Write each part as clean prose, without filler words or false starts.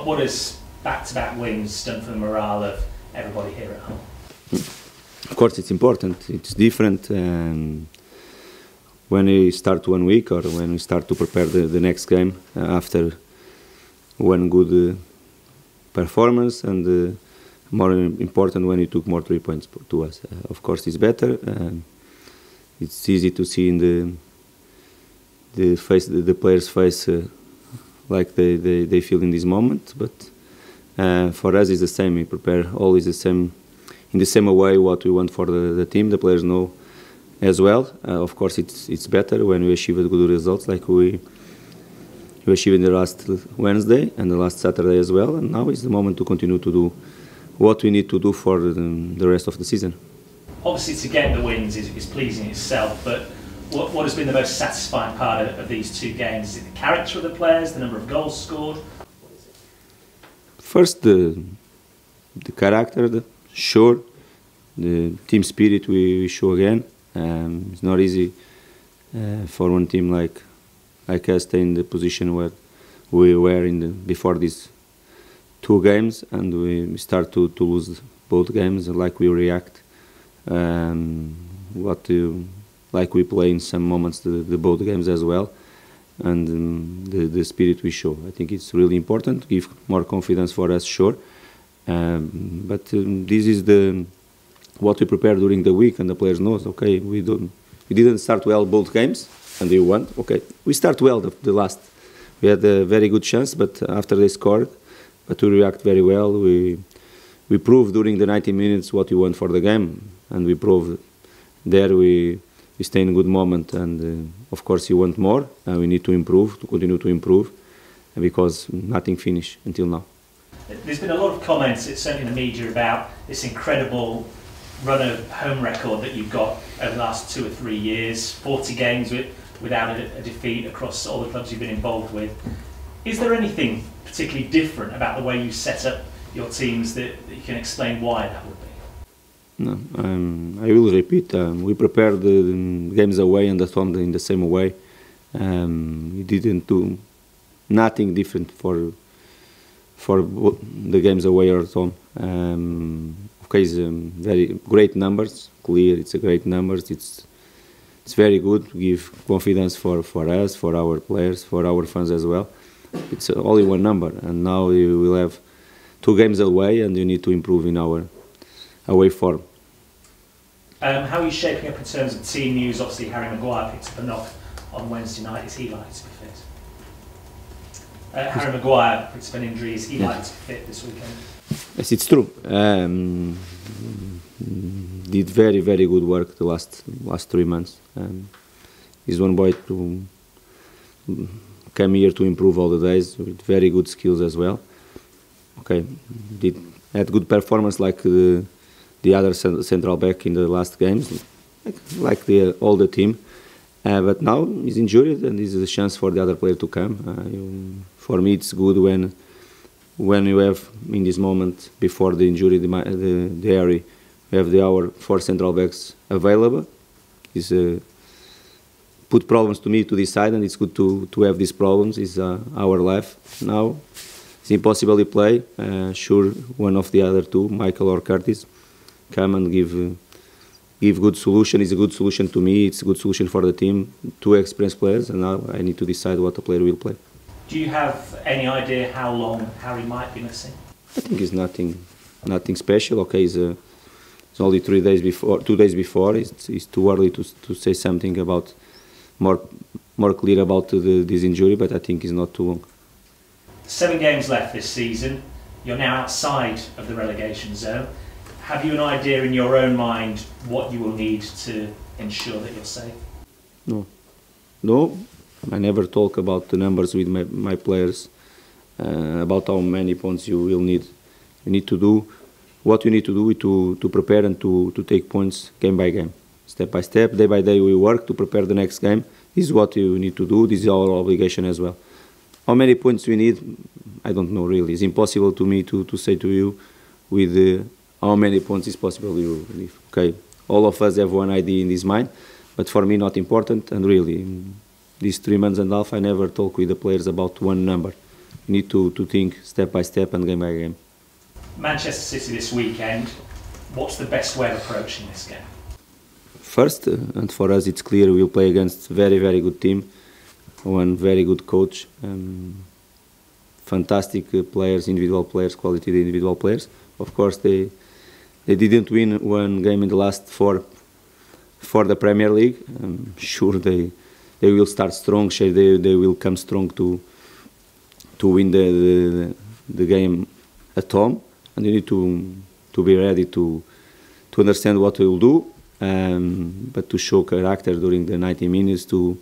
What has back-to-back wins done for the morale of everybody here at home? Of course, it's important. It's different when we start 1 week or when we start to prepare the next game after one good performance, and more important when we took more 3 points to us. Of course, it's better. It's easy to see in the players' face like they feel in this moment, but for us it's the same. We prepare always the same, in the same way what we want for the team. The players know as well. Of course, it's better when we achieve good results like we achieved the last Wednesday and the last Saturday as well. And now is the moment to continue to do what we need to do for the rest of the season. Obviously, to get the wins is pleasing itself, but what has been the most satisfying part of these two games? Is it the character of the players, the number of goals scored? First, the character, sure, the team spirit we show again. It's not easy for one team like us stay in the position where we were before these 2 games, and we start to lose both games, like we react, like we play in some moments the both games as well, and the spirit we show. I think it's really important to give more confidence for us, sure, but this is what we prepare during the week, and the players knows. Okay, we didn't start well both games, and they won. Okay, we start well the last. We had a very good chance, but after they scored, but we react very well. We proved during the 90 minutes what we want for the game, and we proved there we stay in a good moment. And of course, you want more, and we need to improve, to continue to improve, because nothing finished until now. There's been a lot of comments, certainly in the media, about this incredible run of home record that you've got over the last 2 or 3 years, 40 games without a defeat across all the clubs you've been involved with. Is there anything particularly different about the way you set up your teams that you can explain why that would be? No, I will repeat. We prepare the games away and at home in the same way. We didn't do nothing different for the games away or at home. Okay, it's very great numbers. Clear, it's a great numbers. It's very good to give confidence for us, for our players, for our fans as well. It's only one number, and now you will have 2 games away, and you need to improve in our away form. How are you shaping up in terms of team news? Obviously, Harry Maguire picked up a knock on Wednesday night. Is he likely to be fit? Harry Maguire picked up an injury. Is he likely to be fit this weekend? Yes, it's true. Did very good work the last 3 months. He's one boy to come here to improve all the days with very good skills as well. Okay, had good performance like the other central back in the last games, like all the team. But now he's injured, and this is a chance for the other player to come. For me, it's good when you have in this moment before the injury, the area, we have our 4 central backs available. It's put problems to me to decide, and it's good to have these problems. It's our life now. It's impossible to play. Sure, one of the other 2, Michael or Curtis, come and give good solution. It's a good solution to me. It's a good solution for the team. 2 experienced players, and now I need to decide what the player will play. Do you have any idea how long Harry might be missing? I think it's nothing special. Okay, it's only 2 days before. It's too early to say something about more clear about this injury, but I think it's not too long. 7 games left this season. You're now outside of the relegation zone. Have you an idea in your own mind what you will need to ensure that you're safe? No. I never talk about the numbers with my players, about how many points you will need. You need to do what you need to do to prepare and to take points game by game. Step by step, day by day we work to prepare the next game. This is what you need to do. This is our obligation as well. How many points we need, I don't know really. It's impossible to me to say to you with how many points is possible you leave. Okay, all of us have one idea in this mind, but for me not important, and really these 3 months and a half I never talk with the players about one number. You need to think step by step and game by game. Manchester City this weekend, what's the best way of approaching this game? First, and for us it's clear, we'll play against very, very good team, one very good coach, fantastic players, individual players, quality individual players. Of course, they didn't win one game in the last four for the Premier League. I'm sure they will start strong. They will come strong to win the game at home, and you need to be ready to understand what they will do, but to show character during the 90 minutes to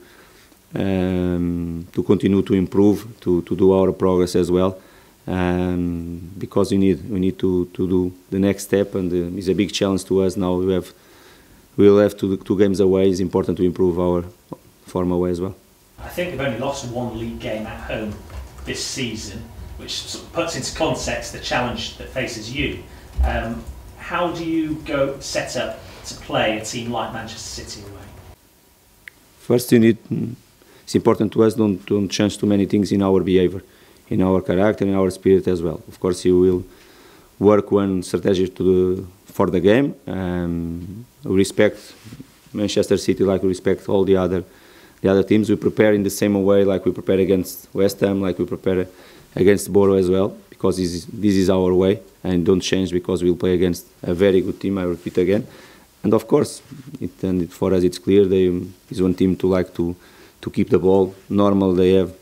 continue to improve, to do our progress as well, because we need to do the next step, and it's a big challenge to us now. We'll have two games away. It's important to improve our form away as well. I think we've only lost one league game at home this season, which sort of puts into context the challenge that faces you. How do you go set up to play a team like Manchester City away? First, it's important to us don't change too many things in our behavior, in our character, in our spirit as well. Of course, you will work one strategy for the game. We respect Manchester City like we respect all the other teams. We prepare in the same way like we prepare against West Ham, like we prepare against Borough as well, because this is our way, and don't change because we'll play against a very good team, I repeat again. And of course, for us it's clear is one team to like to keep the ball. Normal, they have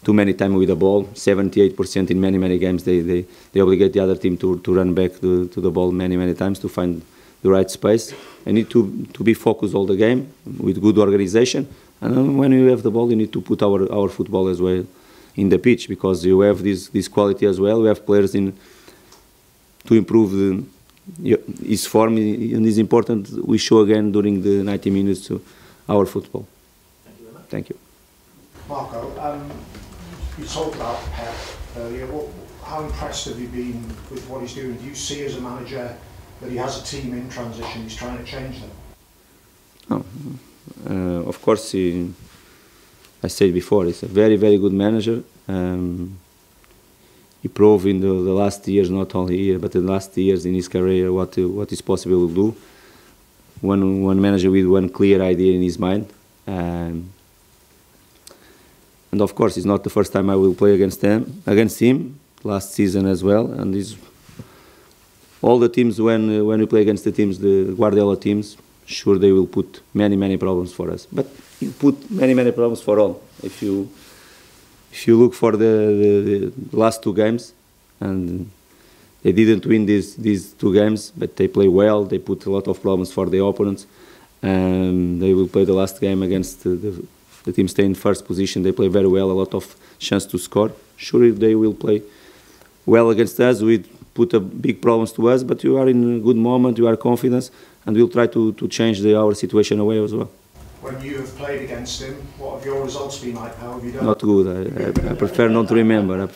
too many time with the ball, 78% in many games. They obligate the other team to run back to the ball many times to find the right space. I need to be focused all the game with good organization. And when you have the ball, you need to put our football as well in the pitch, because you have this quality as well. We have players to improve his form, and it's important we show again during the 90 minutes to our football. Thank you very much. Thank you. Marco, you talked about Pep earlier. How impressed have you been with what he's doing? Do you see as a manager that he has a team in transition, he's trying to change them? Of course, I said before, he's a very good manager. He proved in the last years, not only here, but in the last years in his career, what is possible to do. One manager with one clear idea in his mind. And of course, it's not the first time I will play against him. Last season as well, and all the teams when we play against the Guardiola teams, sure they will put many problems for us. But you put many problems for all. If you look for the last two games, and they didn't win these two games, but they play well. They put a lot of problems for the opponents, and they will play the last game against the team stay in first position. They play very well, a lot of chance to score. Sure, they will play well against us. We put a big problems to us, but you are in a good moment, you are confident, and we'll try to change our situation away as well. When you have played against him, what have your results been like? How have you done? Not good. I prefer not to remember.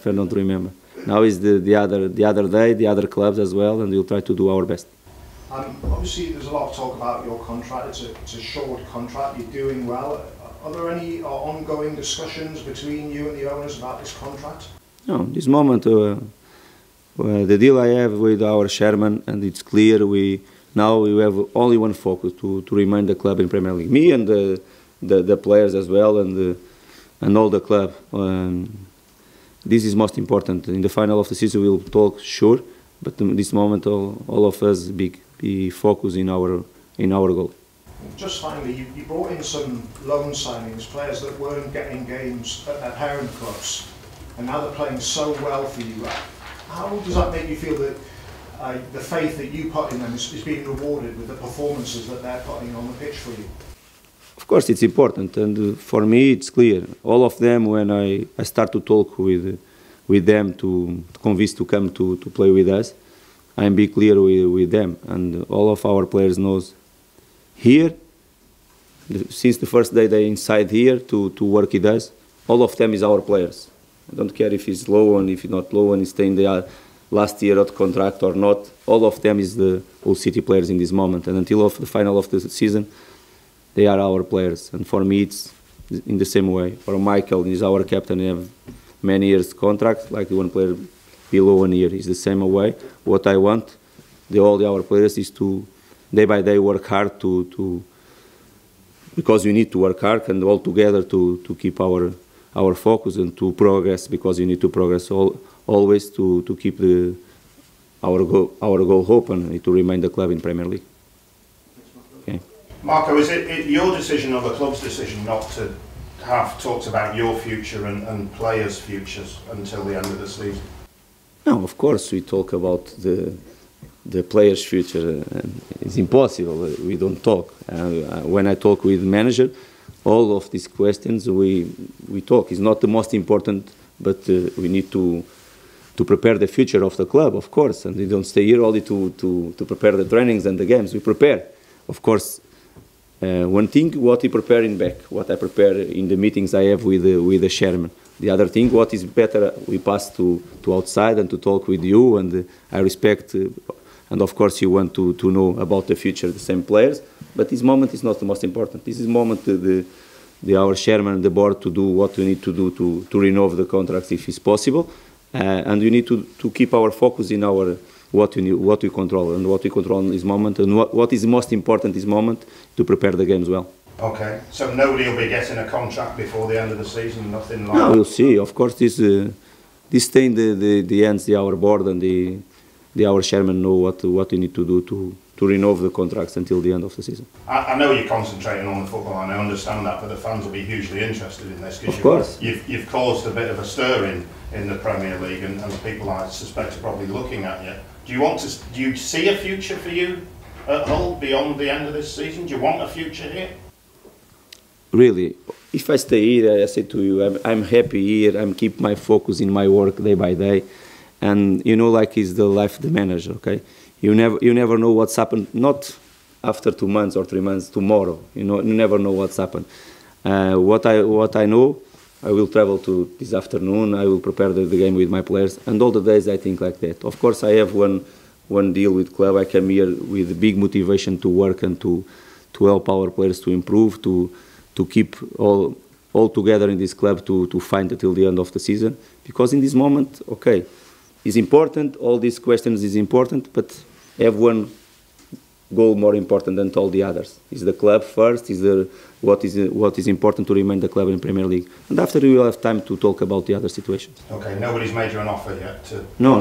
Now is the other day, the other clubs as well, and we'll try to do our best. Obviously, there's a lot of talk about your contract. It's a short contract. You're doing well. Are there any ongoing discussions between you and the owners about this contract? No, this moment, the deal I have with our chairman, and it's clear, now we have only one focus, to remain the club in Premier League. Me and the players as well, and all the club. This is most important. In the final of the season we'll talk, sure, but in this moment all of us be focused in our goal. Just finally, you brought in some loan signings, players that weren't getting games at their parent clubs, and now they're playing so well for you. How does that make you feel that the faith that you put in them is being rewarded with the performances that they're putting on the pitch for you? Of course, it's important, and for me it's clear. All of them, when I start to talk with them to convince to come to play with us, I'm be clear with them, and all of our players knows here, since the first day they inside here to work with us, all of them is our players. I don't care if he's low and if he's not low and he's staying there last year of contract or not. All of them is the Hull City players in this moment, and until the final of the season, they are our players. And for me, it's in the same way. For Michael, he's our captain. We have many years contract, like one player below 1 year. It's the same way. What I want, all our players, is to day by day work hard because we need to work hard and all together to keep our focus and to progress, because you need to progress always to keep our goal open and to remain the club in Premier League. Okay. Marco, is it your decision or the club's decision not to have talked about your future and players' futures until the end of the season? No, of course we talk about the players' future. It's impossible. We don't talk. When I talk with the manager, all of these questions we talk. It's not the most important, but we need to prepare the future of the club, of course. And we don't stay here only to prepare the trainings and the games. We prepare, of course. One thing, what we prepare in back, what I prepare in the meetings I have with the chairman. The other thing, what is better, we pass to outside and to talk with you, and I respect, and of course you want to know about the future, the same players, but this moment is not the most important. This is the moment our chairman and the board to do what we need to do to renew the contracts if it's possible, and we need to keep our focus in our what we control, and what we control in this moment, and what is most important this moment, to prepare the games well. Okay, so nobody will be getting a contract before the end of the season, nothing like No, that? we'll see. Of course, this stay in the hands of our board, and our chairman know what we need to do to renew the contracts until the end of the season. I know you're concentrating on the football, and I understand that, but the fans will be hugely interested in this. Of course. You've caused a bit of a stir in the Premier League, and people, I suspect, are probably looking at you. Do you see a future for you at Hull beyond the end of this season? Do you want a future here? Really, if I stay here, I say to you, I'm happy here. I'm keep my focus in my work day by day, and like is the life of the manager. Okay, you never know what's happened. Not after 2 months or 3 months. Tomorrow, you never know what's happened. What I know, I will travel to this afternoon. I will prepare the game with my players, and all the days I think like that. Of course, I have one deal with club. I come here with big motivation to work and to help our players to improve, to keep all together in this club to fight until the end of the season. Because in this moment, okay, it's important. All these questions is important, but have one goal more important than all the others. Is the club first? What is important to remain the club in Premier League? And after we will have time to talk about the other situations. Okay, nobody's made you an offer yet? No.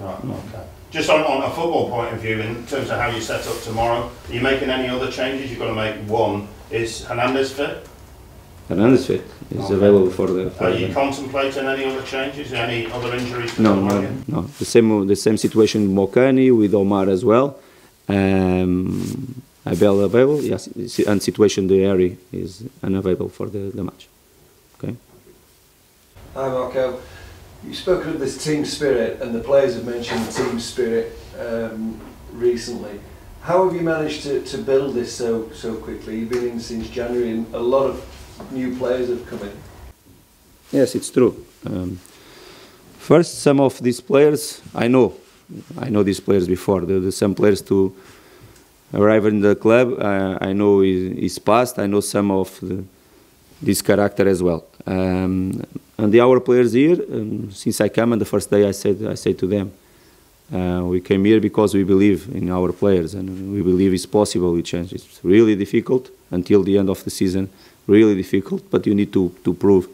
Right, okay. Just on a football point of view, in terms of how you set up tomorrow, are you making any other changes? You've got to make one. Is Hernandez fit? Hernandez fit. Is available for the. Are you contemplating any other changes? Any other injuries? No. The same situation with Mokani, with Omar as well. Abel available, yes, and situation the Harry is unavailable for the match. Okay. Hi Marco, you've spoken of this team spirit, and the players have mentioned team spirit recently. How have you managed to build this so quickly? You've been in since January, and a lot of new players have come in. Yes, it's true. First, some of these players I know these players before. Some players to arrive in the club, I know his past. I know some of this character as well. And our players here, since I came on the first day, I said to them, we came here because we believe in our players, and we believe it's possible to change. It's really difficult until the end of the season, really difficult, but you need to prove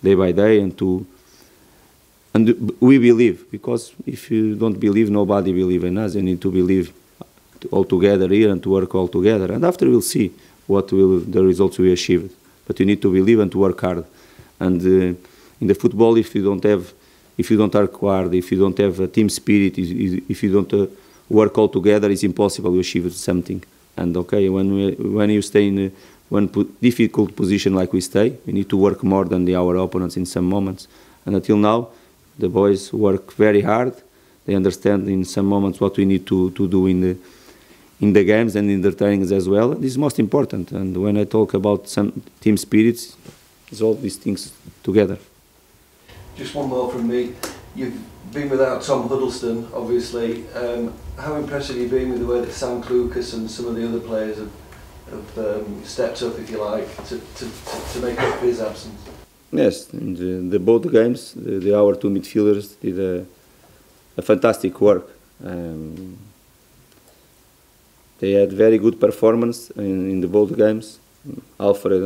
day by day, and we believe, because if you don't believe, nobody believes in us. You need to believe all together here and to work all together, and after we'll see what will the results we achieved. But you need to believe and to work hard. And in the football, if you don't work hard, if you don't have a team spirit, if you don't work all together, it's impossible to achieve something. And okay, when you stay in one difficult position like we stay, we need to work more than our opponents in some moments. And until now, the boys work very hard. They understand in some moments what we need to do in the games and in the trainings as well. This is most important. And when I talk about some team spirits, it's all these things together. Just one more from me. You've been without Tom Huddleston, obviously. How impressed have you been with the way that Sam Clucas and some of the other players have stepped up, if you like, to make up for his absence? Yes, in both games, our two midfielders did a fantastic work. They had very good performance in the both games, Alfred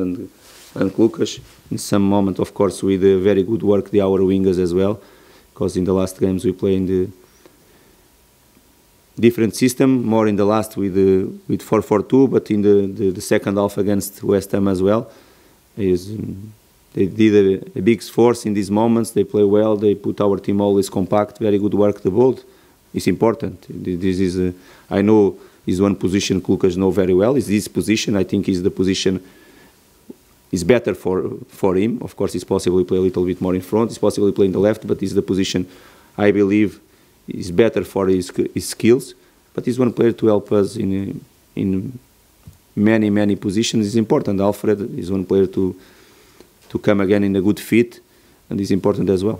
and Lucas. In some moment, of course, with very good work, our wingers as well, because in the last games we play in the different system, more in the last with 4-4-2, but in the second half against West Ham as well. They did a big force in these moments. They play well. They put our team always compact. Very good work. The ball is important. This is I know is one position Lucas know very well. Is this position? I think is the position is better for him. Of course, it's possible to play a little bit more in front. It's possible to play in the left, but is the position I believe is better for his skills. But he's one player to help us in many positions. Is important. Alfred is one player to come again in a good fit, and is important as well.